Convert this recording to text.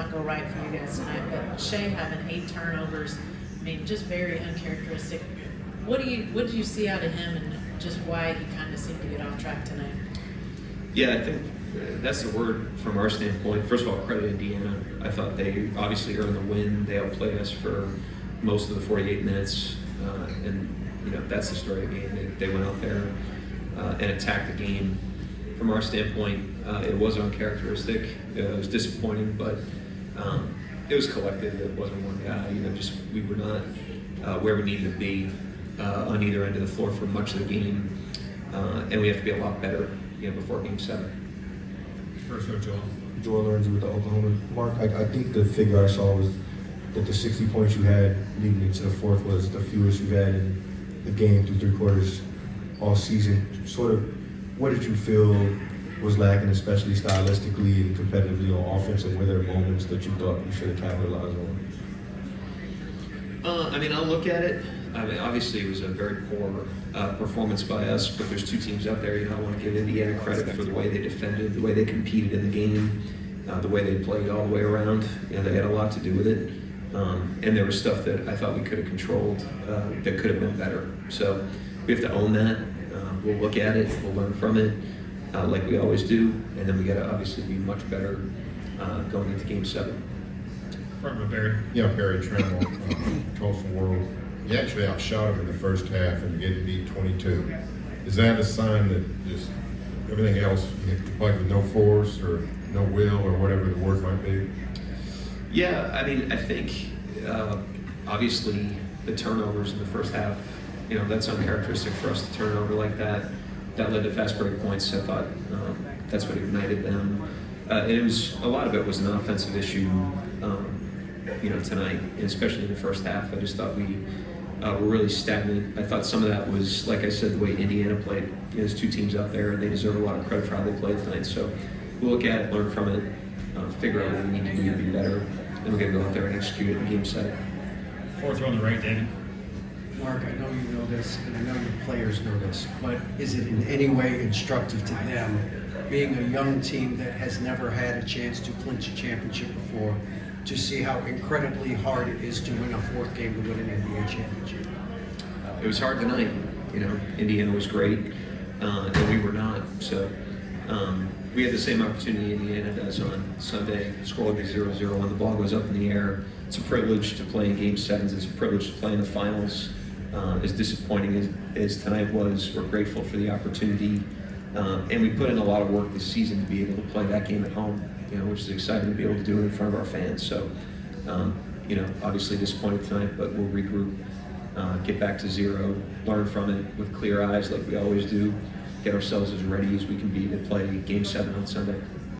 not go right for you guys tonight, but Shea having 8 turnovers, I mean, just very uncharacteristic. What did you see out of him, and just why he kind of seemed to get off track tonight? Yeah, I think that's the word from our standpoint. First of all, credit Indiana. I thought they obviously earned the win. They outplayed us for most of the 48 minutes, and that's the story of the game. They went out there and attacked the game. From our standpoint, it was uncharacteristic. It was disappointing, but it was collective. It wasn't one guy. We were not where we needed to be on either end of the floor for much of the game, and we have to be a lot better, before Game 7. First row, Joel. Joel Lorenzo with the Oklahoma. Mark, I think the figure I saw was that the 60 points you had leading into the fourth was the fewest you had in the game through 3 quarters all season. Sort of, what did you feel was lacking, especially stylistically and competitively on offense, and were there moments that you thought you should have capitalized on? I'll look at it. Obviously it was a very poor performance by us, but there's 2 teams out there. I want to give Indiana credit for the way they defended, the way they competed in the game, the way they played all the way around. They had a lot to do with it. And there was stuff that I thought we could have controlled that could have been better. So we have to own that. We'll look at it, we'll learn from it, like we always do, and then we got to obviously be much better going into Game 7. Front row, Barry. Yeah, Barry Trammell, Tulsa World. You actually outshot him in the first half and getting beat 22. Is that a sign that just everything else, you play with no force or no will or whatever the word might be? Yeah, I think obviously the turnovers in the first half, that's uncharacteristic for us to turn over like that. That led to fast break points. I thought that's what ignited them. And it was, a lot of it was an offensive issue, tonight, and especially in the first half. I just thought we were really stagnant. I thought some of that was, like I said, the way Indiana played. There's 2 teams out there, and they deserve a lot of credit for how they played tonight. So we'll look at it, learn from it, figure out what we need to do to be better, and we're going to go out there and execute it in Game 7. Fourth row on the right, David. Mark, I know you know this, and I know your players know this, but is it in any way instructive to them, being a young team that has never had a chance to clinch a championship before, to see how incredibly hard it is to win a 4th game to win an NBA championship? It was hard tonight. Indiana was great, and we were not. So we had the same opportunity Indiana does on Sunday. The score will be 0-0 when the ball goes up in the air. It's a privilege to play in Game 7s. It's a privilege to play in the finals. As disappointing as tonight was, we're grateful for the opportunity. And we put in a lot of work this season to be able to play that game at home, which is exciting to be able to do it in front of our fans. So, obviously disappointed tonight, but we'll regroup, get back to 0, learn from it with clear eyes like we always do, get ourselves as ready as we can be to play Game 7 on Sunday.